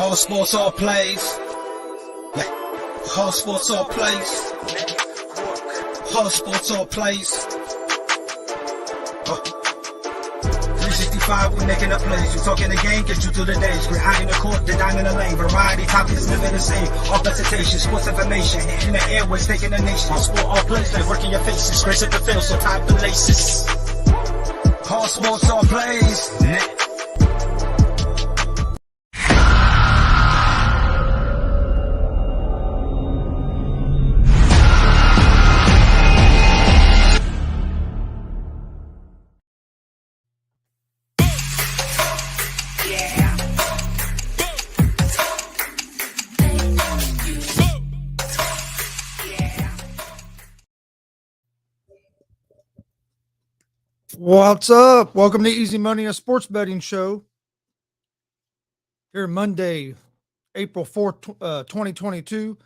All sports, all plays. All sports, all plays. All sports, all plays. 365, we making up plays. You talking the game, get you through the days. We're high in the court, the dime in the lane. Variety topics, living the same. All presentation, sports information. Hitting the airways, taking the nation. All sport, all plays, they working your faces. Grace at the field, so tie the laces. All sports, all plays. What's up? Welcome to Easy Money, a sports betting show. Here Monday, April 4th, 2022.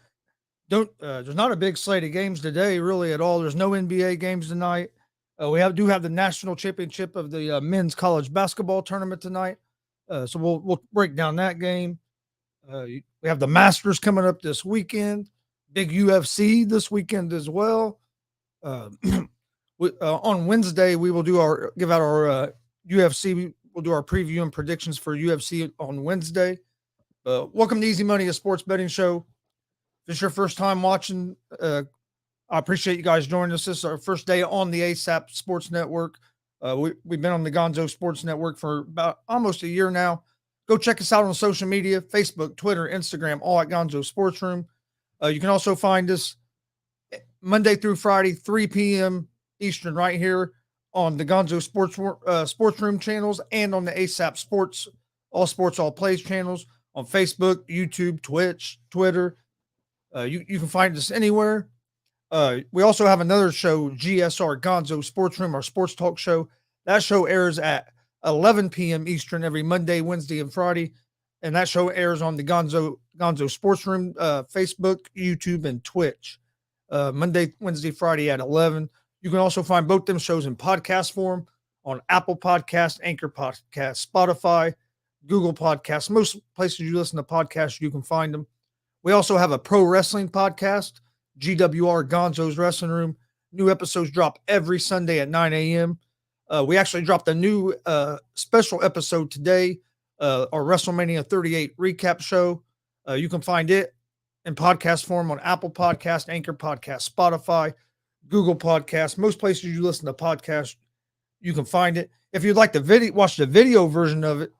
There's not a big slate of games today, really, at all. There's no NBA games tonight. We do have the national championship of the men's college basketball tournament tonight. So we'll break down that game. We have the Masters coming up this weekend. Big UFC this weekend as well. On Wednesday, we will give out our UFC. We'll do our preview and predictions for UFC on Wednesday. Welcome to Easy Money, a sports betting show. If it's your first time watching, I appreciate you guys joining us. This is our first day on the ASAP Sports Network. We've been on the Gonzo Sports Network for about almost a year now. Go check us out on social media, Facebook, Twitter, Instagram, all at Gonzo Sports Room. You can also find us Monday through Friday, 3 p.m. Eastern, right here on the Gonzo Sports Room channels and on the ASAP Sports, all plays channels on Facebook, YouTube, Twitch, Twitter. You can find us anywhere. We also have another show, GSR Gonzo Sports Room, our sports talk show. That show airs at 11 p.m. Eastern every Monday, Wednesday, and Friday. And that show airs on the Gonzo Sports Room, Facebook, YouTube, and Twitch. Monday, Wednesday, Friday at 11. You can also find both them shows in podcast form on Apple Podcasts, Anchor Podcasts, Spotify, Google Podcasts. Most places you listen to podcasts, you can find them. We also have a pro wrestling podcast, GWR Gonzo's Wrestling Room. New episodes drop every Sunday at 9 a.m. We actually dropped a new special episode today, our WrestleMania 38 recap show. You can find it in podcast form on Apple Podcasts, Anchor Podcasts, Spotify, Google Podcasts. Most places you listen to podcasts, you can find it. If you'd like to watch the video version of it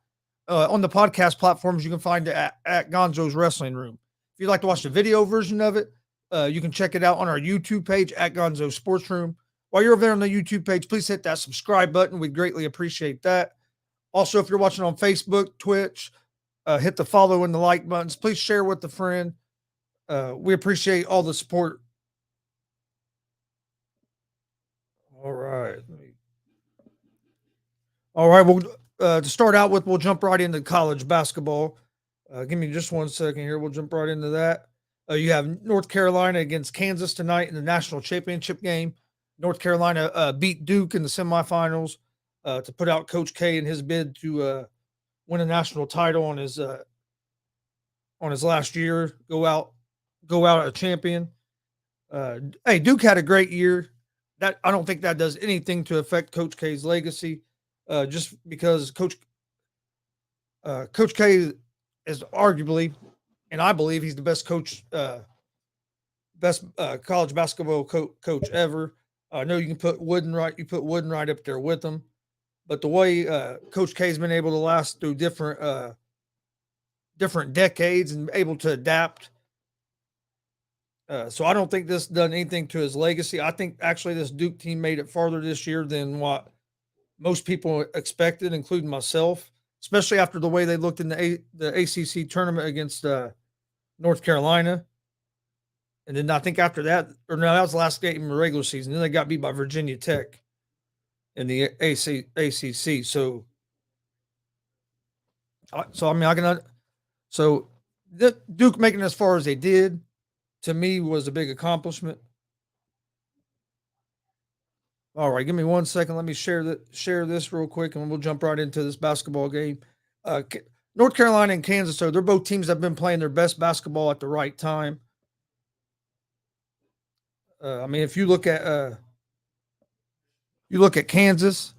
on the podcast platforms, you can find it at Gonzo's Wrestling Room. If you'd like to watch the video version of it, you can check it out on our YouTube page at Gonzo Sports Room. While you're over there on the YouTube page, please hit that subscribe button. We'd greatly appreciate that. Also, if you're watching on Facebook, Twitch, hit the follow and the like buttons. Please share with a friend. We appreciate all the support. All right. Well, to start out with, we'll jump right into college basketball. Give me just 1 second here. We'll jump right into that. You have North Carolina against Kansas tonight in the national championship game. North Carolina beat Duke in the semifinals to put out Coach K in his bid to win a national title on his last year. Go out a champion. Hey, Duke had a great year. That I don't think that does anything to affect Coach K's legacy, just because Coach K is arguably, and I believe he's the best coach, best college basketball coach ever. I know you can put Wooden right up there with him, but the way Coach K's been able to last through different decades and able to adapt. So I don't think this done anything to his legacy. I think actually this Duke team made it farther this year than what most people expected, including myself, especially after the way they looked in the ACC tournament against North Carolina. And then I think after that, that was the last game in the regular season. Then they got beat by Virginia Tech in the ACC. So Duke making it as far as they did, to me, was a big accomplishment. All right, give me 1 second. Let me share this real quick, and we'll jump right into this basketball game. North Carolina and Kansas, so they're both teams that have been playing their best basketball at the right time. I mean, if you look at Kansas,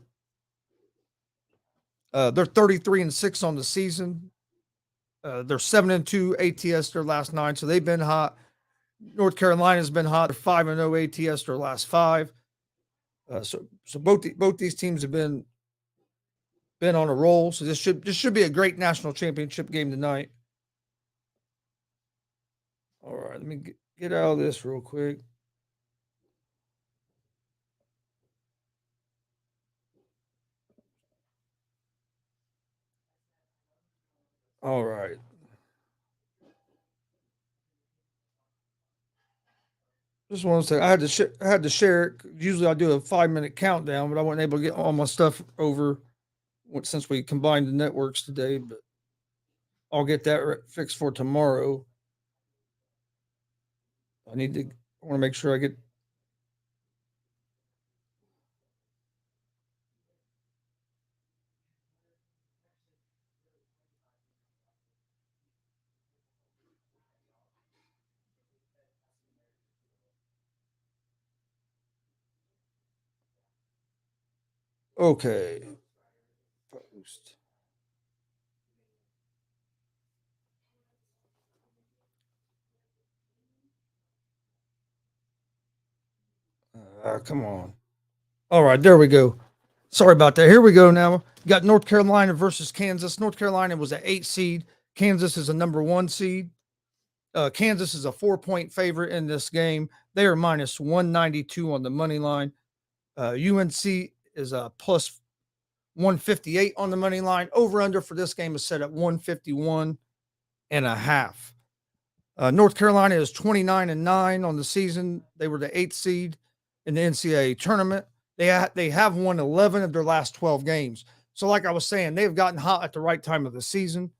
they're 33-6 on the season. They're 7-2 ATS their last 9, so they've been hot. North Carolina's been hot. They're 5-0 ATS their last 5. So both these teams have been on a roll. So this should be a great national championship game tonight. All right, let me get out of this real quick. All right. Just want to say I had to share it. Usually I do a 5-minute countdown, but I wasn't able to get all my stuff over since we combined the networks today. But I'll get that fixed for tomorrow. I want to make sure I get. Okay. Post. Come on. All right, there we go. Sorry about that. Here we go now. You got North Carolina versus Kansas. North Carolina was an 8 seed. Kansas is a number 1 seed. Kansas is a 4-point favorite in this game. They are minus 192 on the money line. UNC is a plus 158 on the money line. Over under for this game is set at 151 and a half. North Carolina is 29-9 on the season. They were the 8th seed in the NCAA tournament. They have won 11 of their last 12 games. So like I was saying, they've gotten hot at the right time of the season.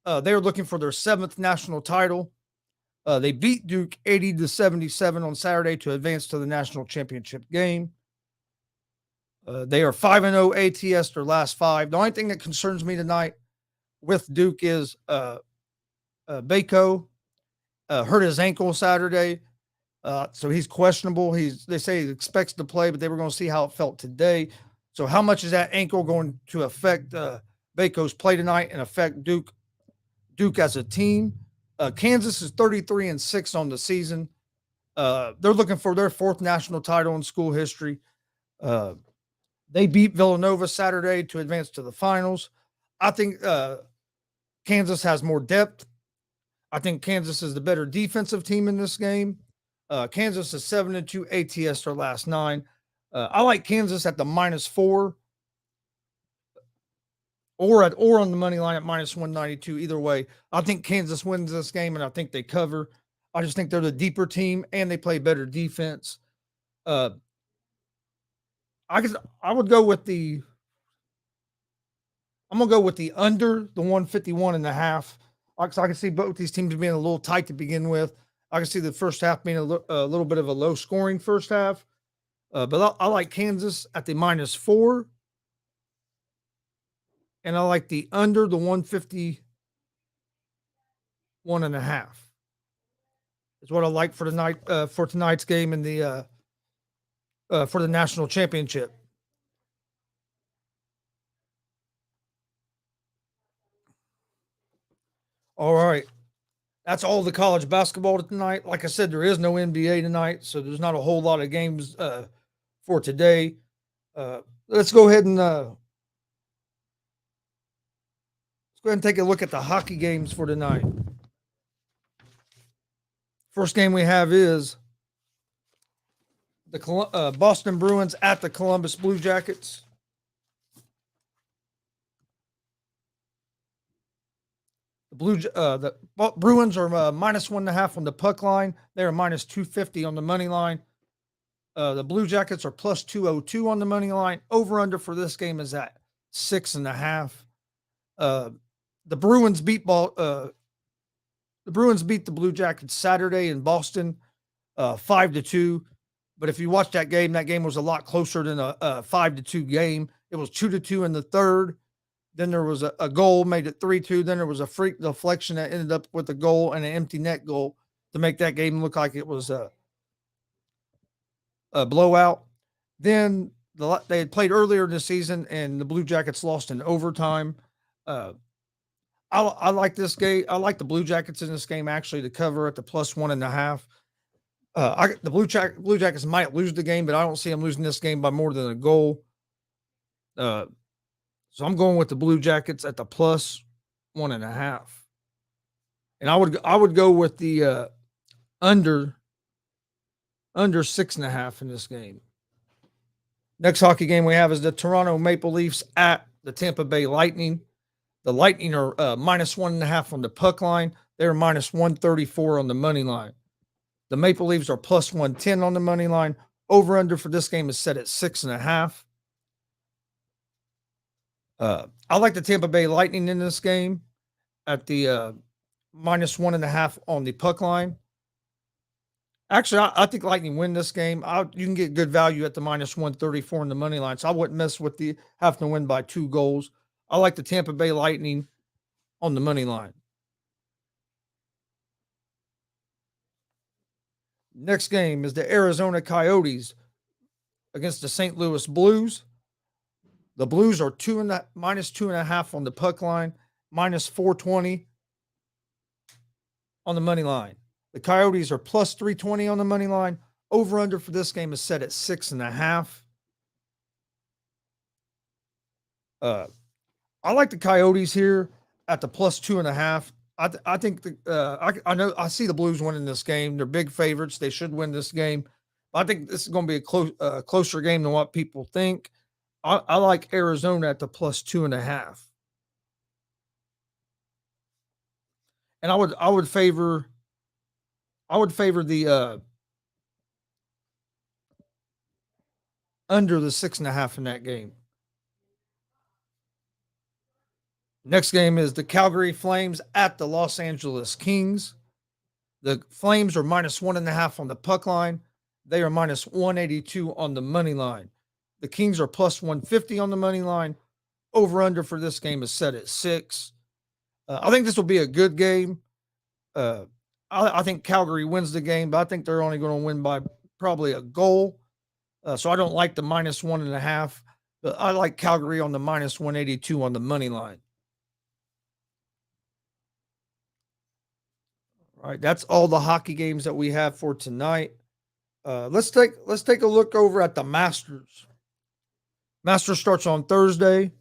They are looking for their 7th national title. They beat Duke 80-77 on Saturday to advance to the national championship game. They are 5-0 ATS their last 5. The only thing that concerns me tonight with Duke is Bako hurt his ankle Saturday. So he's questionable. They say he expects to play, but they were going to see how it felt today. So how much is that ankle going to affect Bako's play tonight and affect Duke as a team? Kansas is 33-6 on the season. They're looking for their 4th national title in school history. They beat Villanova Saturday to advance to the finals. I think Kansas has more depth. I think Kansas is the better defensive team in this game. Kansas is 7-2 ATS their last 9. I like Kansas at the -4 or on the money line at minus 192. Either way, I think Kansas wins this game, and I think they cover. I just think they're the deeper team, and they play better defense. I would go with the. I'm gonna go with the under the 151.5. I can see both these teams being a little tight to begin with. I can see the first half being a little bit of a low scoring first half. But I like Kansas at the -4. And I like the under the 151.5. Is what I like for tonight for tonight's game in the for the national championship. All right. That's all the college basketball tonight. Like I said, there is no NBA tonight, so there's not a whole lot of games for today. Let's go ahead and take a look at the hockey games for tonight. First game we have is the Boston Bruins at the Columbus Blue Jackets. The Bruins are -1.5 on the puck line. They are -250 on the money line. The Blue Jackets are +202 on the money line. Over under for this game is at 6.5. The Bruins beat the Blue Jackets Saturday in Boston 5-2. But if you watch that game was a lot closer than a 5-2 game. It was 2-2 in the third. Then there was a goal, made it 3-2. Then there was a freak deflection that ended up with a goal and an empty net goal to make that game look like it was a blowout. Then they had played earlier in the season, and the Blue Jackets lost in overtime. I like this game. I like the Blue Jackets in this game actually to cover at the +1.5. The Blue Jackets might lose the game, but I don't see them losing this game by more than a goal. So I'm going with the Blue Jackets at the +1.5, and I would go with the under 6.5 in this game. Next hockey game we have is the Toronto Maple Leafs at the Tampa Bay Lightning. The Lightning are -1.5 on the puck line. They're -134 on the money line. The Maple Leafs are +110 on the money line. Over under for this game is set at 6.5. I like the Tampa Bay Lightning in this game at the -1.5 on the puck line. Actually, I think Lightning win this game. You can get good value at the -134 on the money line, so I wouldn't mess with the having to win by 2 goals. I like the Tampa Bay Lightning on the money line. Next game is the Arizona Coyotes against the St. Louis Blues. The Blues are -2.5 on the puck line, -420 on the money line. The Coyotes are +320 on the money line. Over under for this game is set at 6.5. I like the Coyotes here at the +2.5. I think I see the Blues winning this game. They're big favorites. They should win this game. I think this is going to be a closer game than what people think. I like Arizona at the +2.5, and I would favor the under the 6.5 in that game. Next game is the Calgary Flames at the Los Angeles Kings. The Flames are -1.5 on the puck line. They are -182 on the money line. The Kings are +150 on the money line. Over under for this game is set at 6. I think this will be a good game. I think Calgary wins the game, but I think they're only going to win by probably a goal. So I don't like the -1.5. But I like Calgary on the -182 on the money line. All right, that's all the hockey games that we have for tonight. Let's take a look over at the Masters. Masters starts on Thursday.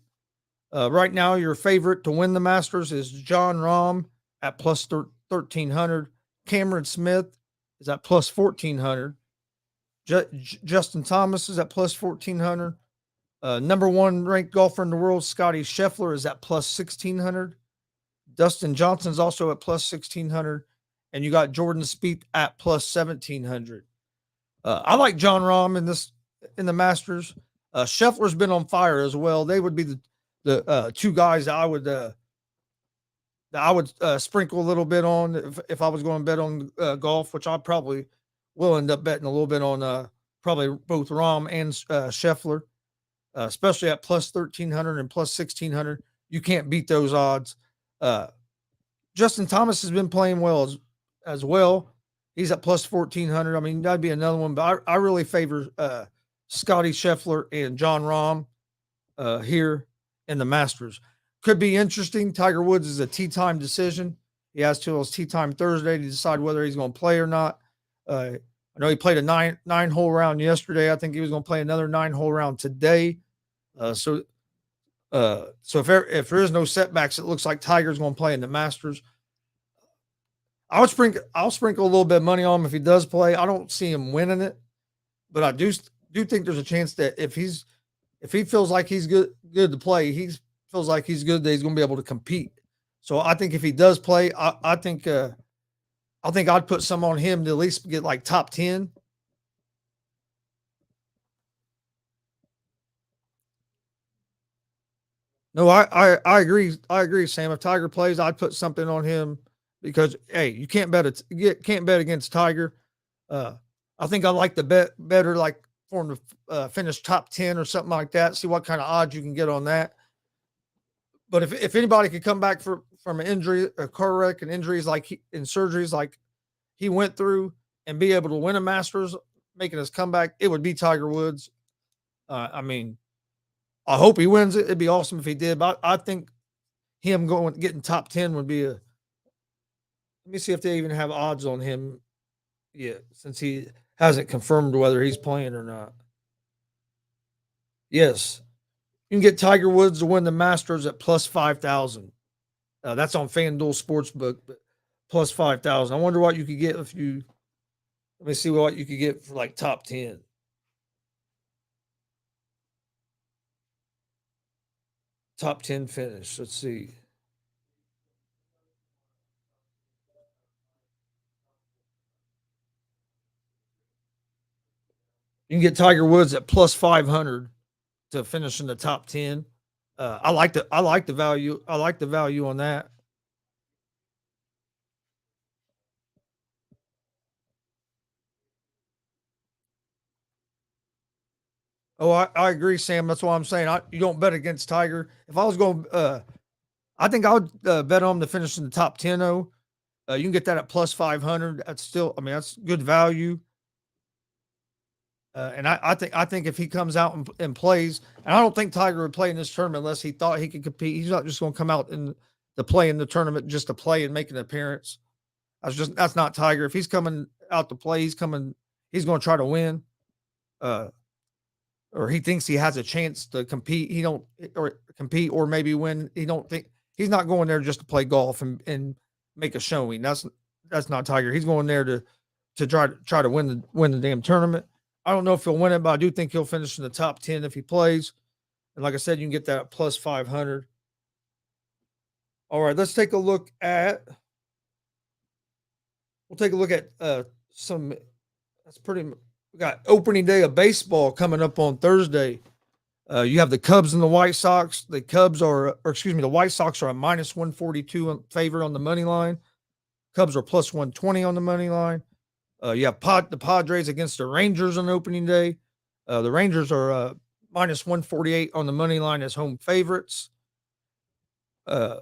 Right now, your favorite to win the Masters is Jon Rahm at +1,300. Cameron Smith is at +1,400. Justin Thomas is at +1,400. Number 1 ranked golfer in the world, Scotty Scheffler, is at +1,600. Dustin Johnson's also at +1,600. And you got Jordan Spieth at +1,700. I like Jon Rahm in the Masters. Scheffler's been on fire as well. They would be the 2 guys that I would sprinkle a little bit on if I was going to bet on golf, which I probably will end up betting a little bit on probably both Rahm and Scheffler, especially at +1,300 and +1,600. You can't beat those odds. Justin Thomas has been playing well as well. He's at +1,400. I mean, that'd be another one, but I really favor Scotty Scheffler and Jon Rahm here in the Masters. Could be interesting. Tiger Woods is a tee time decision. He has till his tee time Thursday to decide whether he's going to play or not. I know he played a nine hole round yesterday. I think he was going to play another 9-hole round today. So if there is no setbacks, it looks like Tiger's going to play in the Masters. I'll sprinkle a little bit of money on him if he does play. I don't see him winning it, but I do think there's a chance that if he feels like he's good to play, he feels like he's good that he's going to be able to compete. So I think if he does play, I think I'd put some on him to at least get like top 10. No, I agree. I agree, Sam. If Tiger plays, I'd put something on him because hey, you can't bet against Tiger. I think I like the bet better, like for him to finish top 10 or something like that. See what kind of odds you can get on that. But if anybody could come back from an injury, a car wreck, and injuries and surgeries like he went through, and be able to win a Masters, making his comeback, it would be Tiger Woods. I mean, I hope he wins it. It'd be awesome if he did. But I think him getting top 10 would be a. Let me see if they even have odds on him yet, since he hasn't confirmed whether he's playing or not. Yes, you can get Tiger Woods to win the Masters at plus 5,000. That's on FanDuel Sportsbook, but plus 5,000. I wonder what you could get if you. Let me see what you could get for like top 10. Top 10 finish. Let's see. You can get Tiger Woods at plus 500 to finish in the top 10. I like the value. I like the value on that. Oh, I agree, Sam. That's why I'm saying you don't bet against Tiger. If I was going, I think I would bet on him to finish in the top 10. You can get that at plus 500. That's still, I mean, that's good value. And I think if he comes out and plays, and I don't think Tiger would play in this tournament unless he thought he could compete. He's not just going to come out to play in the tournament just to play and make an appearance. That's not Tiger. If he's coming out to play, he's going to try to win. Or he thinks he has a chance to compete. Or maybe win. He's not going there just to play golf and make a showing. That's not Tiger. He's going there to try to win the damn tournament. I don't know if he'll win it, but I do think he'll finish in the top 10 if he plays. And like I said, you can get that at plus 500. All right, let's take a look at. We'll take a look at some. That's pretty. We got opening day of baseball coming up on Thursday. You have the Cubs and the White Sox. The White Sox are a minus 142 favor on the money line. Cubs are plus 120 on the money line. You have the Padres against the Rangers on opening day. The Rangers are minus 148 on the money line as home favorites. Yeah,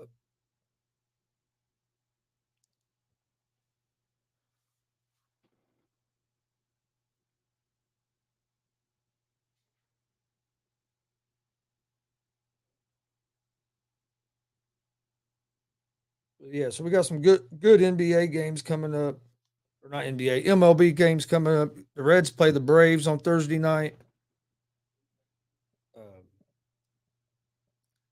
so we got some good NBA games coming up. Or not NBA, MLB games coming up. The Reds play the Braves on Thursday night.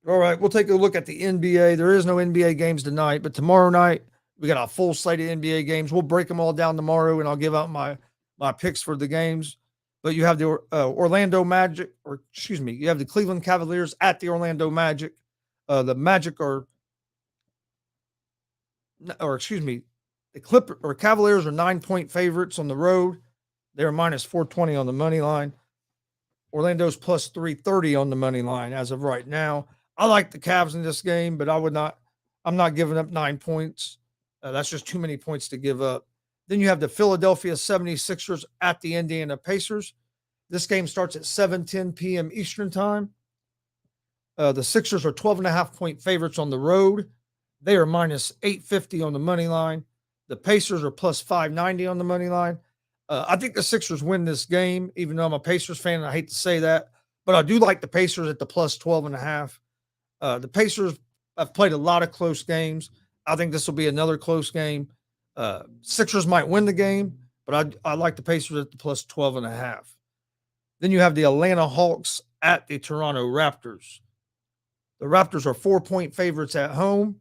All right, we'll take a look at the NBA. There is no NBA games tonight, but tomorrow night we got a full slate of NBA games. We'll break them all down tomorrow, and I'll give out my picks for the games. But you have the Orlando Magic, you have the Cleveland Cavaliers at the Orlando Magic. The Magic the Cavaliers are 9-point favorites on the road. They're minus 420 on the money line. Orlando's plus 330 on the money line as of right now. I like the Cavs in this game, but I'm not giving up 9 points. That's just too many points to give up. Then you have the Philadelphia 76ers at the Indiana Pacers. This game starts at 7:10 p.m. Eastern time. The Sixers are 12.5-point favorites on the road. They are minus 850 on the money line. The Pacers are plus 590 on the money line. I think the Sixers win this game, even though I'm a Pacers fan, and I hate to say that, but I do like the Pacers at the plus 12.5. The Pacers have played a lot of close games. I think this will be another close game. Sixers might win the game, but I like the Pacers at the plus 12.5. Then you have the Atlanta Hawks at the Toronto Raptors. The Raptors are 4-point favorites at home.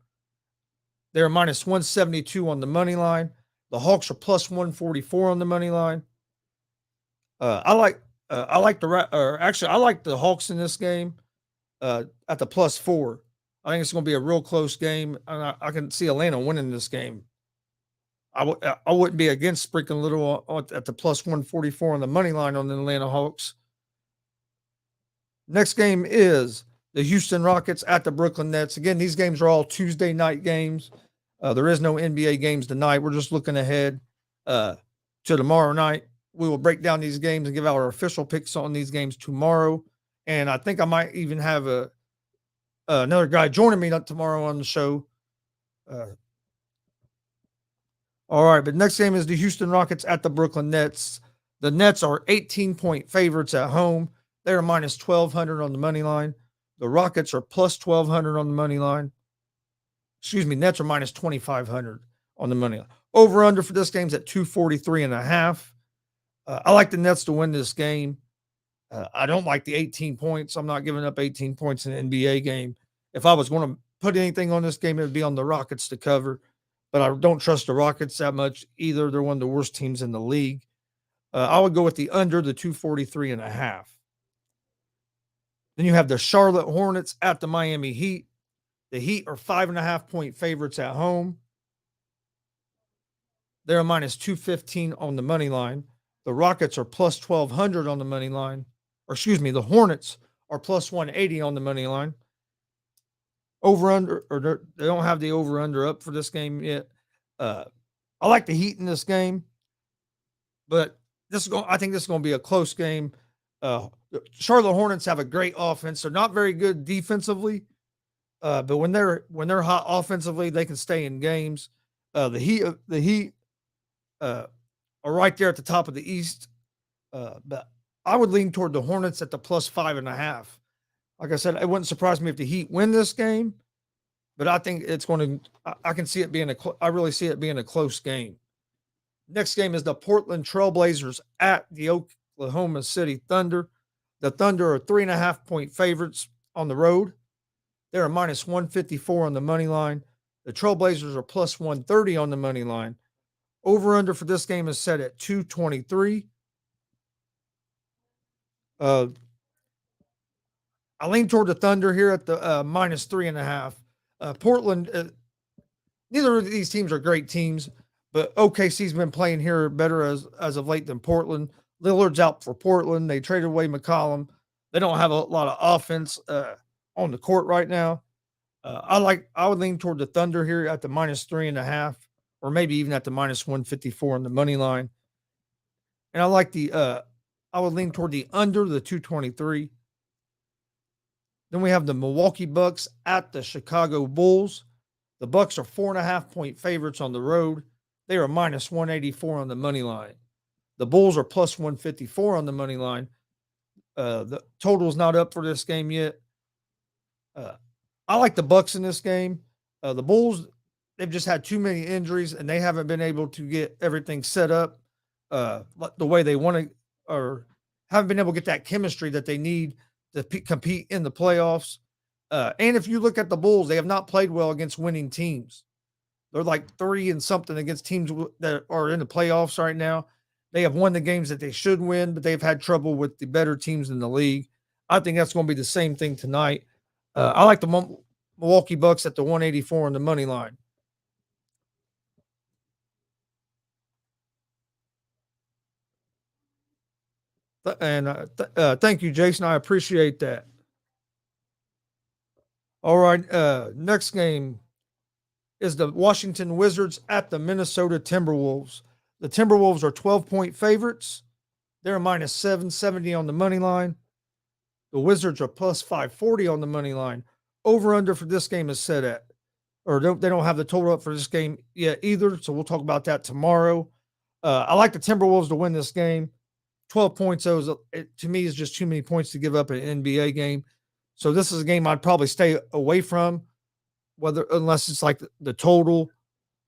They're minus 172 on the money line. The Hawks are plus 144 on the money line. I like the Hawks in this game at the plus 4. I think it's going to be a real close game. I can see Atlanta winning this game. I wouldn't be against sprinkling a little at the plus 144 on the money line on the Atlanta Hawks. Next game is the Houston Rockets at the Brooklyn Nets. Again, these games are all Tuesday night games. There is no NBA games tonight. We're just looking ahead to tomorrow night. We will break down these games and give out our official picks on these games tomorrow. And I think I might even have another guy joining me tomorrow on the show. All right, but next game is the Houston Rockets at the Brooklyn Nets. The Nets are 18-point favorites at home. They are minus 1,200 on the money line. The Rockets are plus 1,200 on the money line. Excuse me, Nets are minus 2,500 on the money line. Over under for this game is at 243.5. I like the Nets to win this game. I don't like the 18 points. I'm not giving up 18 points in an NBA game. If I was going to put anything on this game, it would be on the Rockets to cover. But I don't trust the Rockets that much either. They're one of the worst teams in the league. I would go with the under, the 243.5. Then you have the Charlotte Hornets at the Miami Heat. The Heat are 5.5-point favorites at home. They're a minus 215 on the money line. The Rockets are plus 1,200 on the money line. Or excuse me, the Hornets are plus 180 on the money line. Over under, or they don't have the over under up for this game yet. I like the Heat in this game, but I think this is going to be a close game. The Charlotte Hornets have a great offense. They're not very good defensively, but when they're hot offensively, they can stay in games. The Heat are right there at the top of the East, but I would lean toward the Hornets at the plus 5.5. Like I said, it wouldn't surprise me if the Heat win this game, but I think it's going to. I can see it being I really see it being a close game. Next game is the Portland Trailblazers at the Oklahoma City Thunder. The Thunder are 3.5-point favorites on the road. They're a minus 154 on the money line. The Trailblazers are plus 130 on the money line. Over under for this game is set at 223. I lean toward the Thunder here at the minus 3.5. Portland, neither of these teams are great teams, but OKC's been playing here better as of late than Portland. Lillard's out for Portland. They traded away McCollum. They don't have a lot of offense on the court right now. I would lean toward the Thunder here at the minus 3.5, or maybe even at the minus 154 on the money line. And I would lean toward the under, the 223. Then we have the Milwaukee Bucks at the Chicago Bulls. The Bucks are 4.5-point favorites on the road. They are minus 184 on the money line. The Bulls are plus 154 on the money line. The total is not up for this game yet. I like the Bucks in this game. The Bulls, they've just had too many injuries, and they haven't been able to get everything set up the way they want to, or haven't been able to get that chemistry that they need to compete in the playoffs. And if you look at the Bulls, they have not played well against winning teams. They're like 3-something against teams that are in the playoffs right now. They have won the games that they should win, but they've had trouble with the better teams in the league. I think that's going to be the same thing tonight. I like the Milwaukee Bucks at the 184 on the money line. And thank you, Jason. I appreciate that. All right. Next game is the Washington Wizards at the Minnesota Timberwolves. The Timberwolves are 12-point favorites. They're minus 770 on the money line. The Wizards are plus 540 on the money line. Over under for this game is set at, or they don't have the total up for this game yet either. So we'll talk about that tomorrow. I like the Timberwolves to win this game. 12 points, though, to me, is just too many points to give up in an NBA game. So this is a game I'd probably stay away from, unless it's like the total,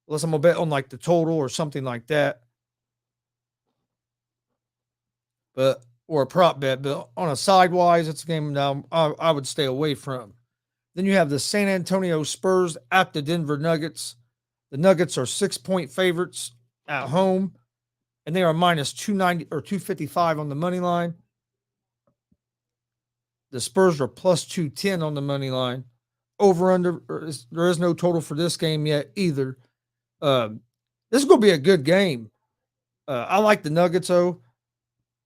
unless I'm going to bet on like the total or something like that. Or a prop bet. But on a sidewise, it's a game now I would stay away from. Then you have the San Antonio Spurs at the Denver Nuggets. The Nuggets are 6-point favorites at home, and they are minus 290 or 255 on the money line. The Spurs are plus 210 on the money line. Over under, there is no total for this game yet either. This is going to be a good game. I like the Nuggets, though,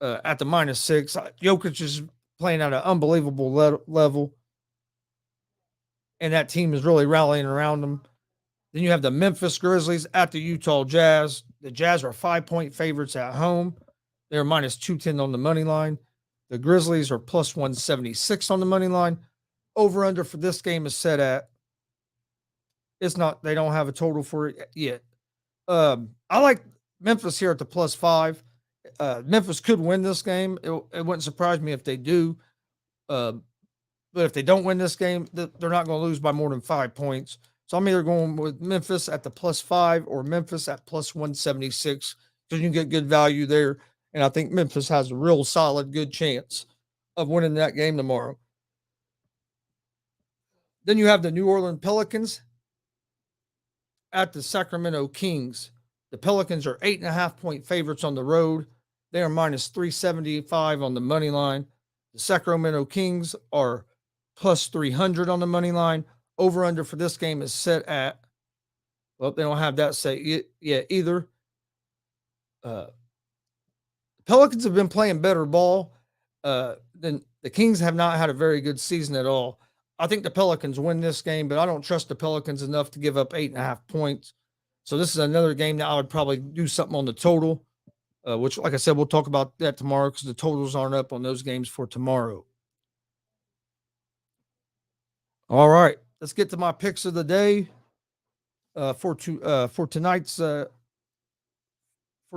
at the minus 6. Jokic is playing at an unbelievable level, and that team is really rallying around them. Then you have the Memphis Grizzlies at the Utah Jazz. The Jazz are 5-point favorites at home. They're minus 210 on the money line. The Grizzlies are plus 176 on the money line. over under for this game is set at. It's not, they don't have a total for it yet. I like Memphis here at the +5. Memphis could win this game. It wouldn't surprise me if they do. But if they don't win this game, they're not going to lose by more than 5 points. So I'm either going with Memphis at the +5 or Memphis at +176 because you can get good value there. And I think Memphis has a real solid, good chance of winning that game tomorrow. Then you have the New Orleans Pelicans at the Sacramento Kings. The Pelicans are 8.5-point favorites on the road. They are -375 on the money line. The Sacramento Kings are +300 on the money line. Over under for this game is set at, well, they don't have that set yet either. Pelicans have been playing better ball than the Kings have not had a very good season at all. I think the Pelicans win this game, but I don't trust the Pelicans enough to give up 8.5 points. So this is another game that I would probably do something on the total, which, like I said, we'll talk about that tomorrow because the totals aren't up on those games for tomorrow. All right, let's get to my picks of the day for tonight's for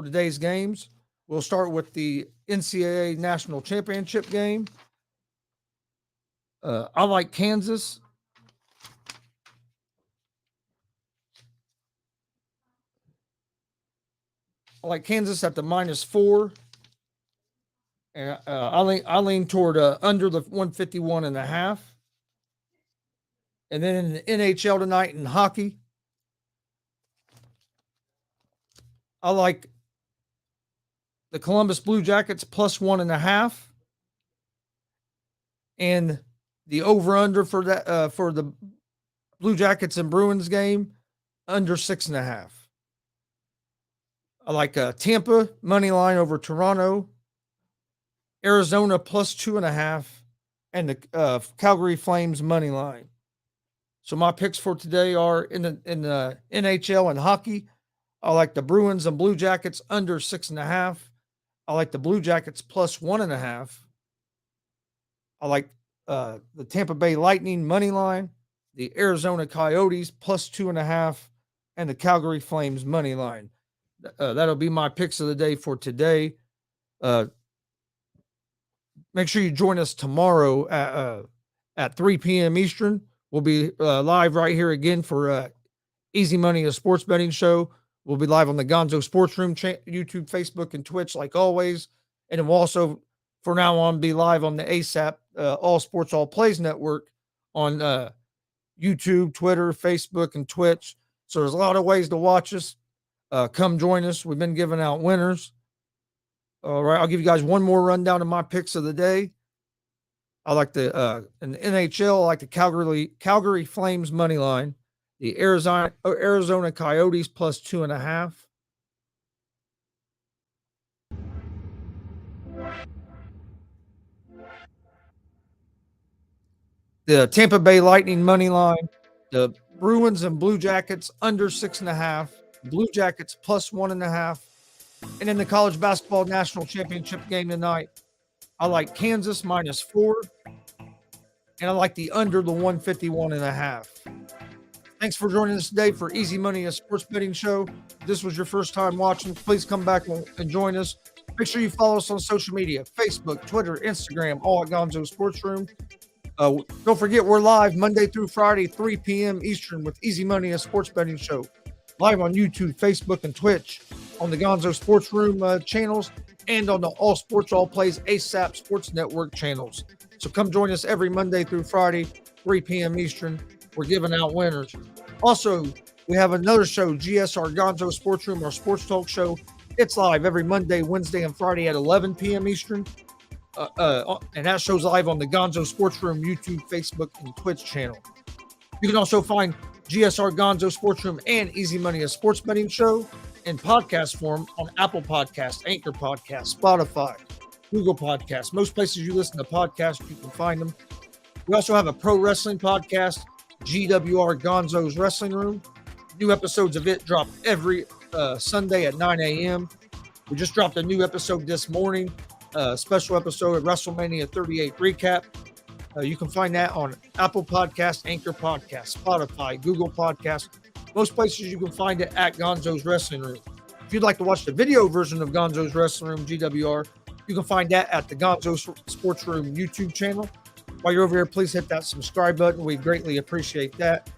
today's games. We'll start with the NCAA National Championship game. I like Kansas. I like Kansas at the -4. And I lean toward under the 151.5. And then in the NHL tonight in hockey, I like the Columbus Blue Jackets +1.5. And the over-under for that for the Blue Jackets and Bruins game, under 6.5. I like Tampa money line over Toronto, Arizona +2.5, and the Calgary Flames money line. So my picks for today are in the NHL and hockey. I like the Bruins and Blue Jackets under 6.5. I like the Blue Jackets +1.5. I like the Tampa Bay Lightning money line, the Arizona Coyotes +2.5, and the Calgary Flames money line. That'll be my picks of the day for today. Make sure you join us tomorrow at 3 p.m. Eastern. We'll be live right here again for Easy Money, a sports betting show. We'll be live on the Gonzo Sports Room, YouTube, Facebook, and Twitch like always. And then we'll also, for now on, be live on the ASAP, All Sports, All Plays Network on YouTube, Twitter, Facebook, and Twitch. So there's a lot of ways to watch us. Come join us. We've been giving out winners. All right, I'll give you guys one more rundown of my picks of the day. I like the in the NHL, I like the Calgary Flames money line, the Arizona Coyotes +2.5. The Tampa Bay Lightning money line, the Bruins and Blue Jackets under 6.5, Blue Jackets +1.5, and in the college basketball national championship game tonight, I like Kansas -4, and I like the under the 151.5. Thanks for joining us today for Easy Money, a sports betting show. If this was your first time watching, please come back and join us. Make sure you follow us on social media, Facebook, Twitter, Instagram, all at Gonzo Sports Room. Don't forget, we're live Monday through Friday, 3 p.m. Eastern with Easy Money, a sports betting show. Live on YouTube, Facebook, and Twitch, on the Gonzo Sports Room channels, and on the All Sports, All Plays ASAP Sports Network channels. So come join us every Monday through Friday, 3 p.m. Eastern. We're giving out winners. Also, we have another show, GSR Gonzo Sports Room, our sports talk show. It's live every Monday, Wednesday, and Friday at 11 p.m. Eastern. And that show's live on the Gonzo Sports Room YouTube, Facebook, and Twitch channel. You can also find GSR Gonzo Sports Room and Easy Money, a sports betting show, in podcast form on Apple Podcasts, Anchor Podcasts, Spotify, Google Podcasts. Most places you listen to podcasts, you can find them. We also have a pro wrestling podcast, GWR Gonzo's Wrestling Room. New episodes of it drop every Sunday at 9 a.m. We just dropped a new episode this morning, special episode of WrestleMania 38 recap. You can find that on Apple Podcast, Anchor Podcast, Spotify, Google Podcast. Most places you can find it at Gonzo's Wrestling Room. If you'd like to watch the video version of Gonzo's Wrestling Room, GWR, you can find that at the Gonzo Sports Room YouTube channel. While you're over here, please hit that subscribe button. We greatly appreciate that.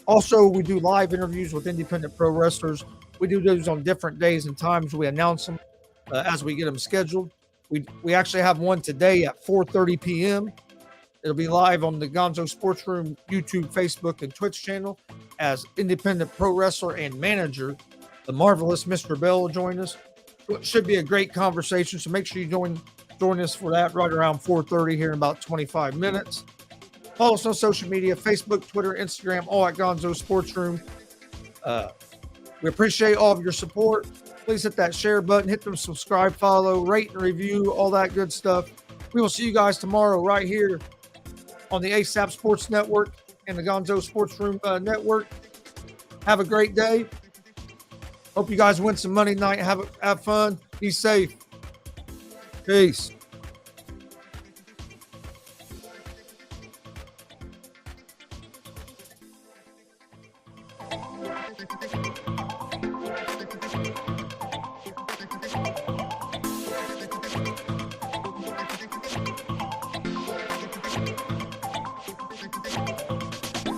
Also, we do live interviews with independent pro wrestlers. We do those on different days and times. We announce them as we get them scheduled. We actually have one today at 4:30 p.m. It'll be live on the Gonzo Sports Room YouTube, Facebook, and Twitch channel as independent pro wrestler and manager, the marvelous Mr. Bell will join us. It should be a great conversation, so make sure you join us for that right around 4:30 here in about 25 minutes. Follow us on social media, Facebook, Twitter, Instagram, all at Gonzo Sports Room. We appreciate all of your support. Please hit that share button, hit them subscribe, follow, rate, and review, all that good stuff. We will see you guys tomorrow right here on the ASAP Sports Network and the Gonzo Sports Room Network. Have a great day. Hope you guys win some money tonight. Have fun. Be safe. Peace.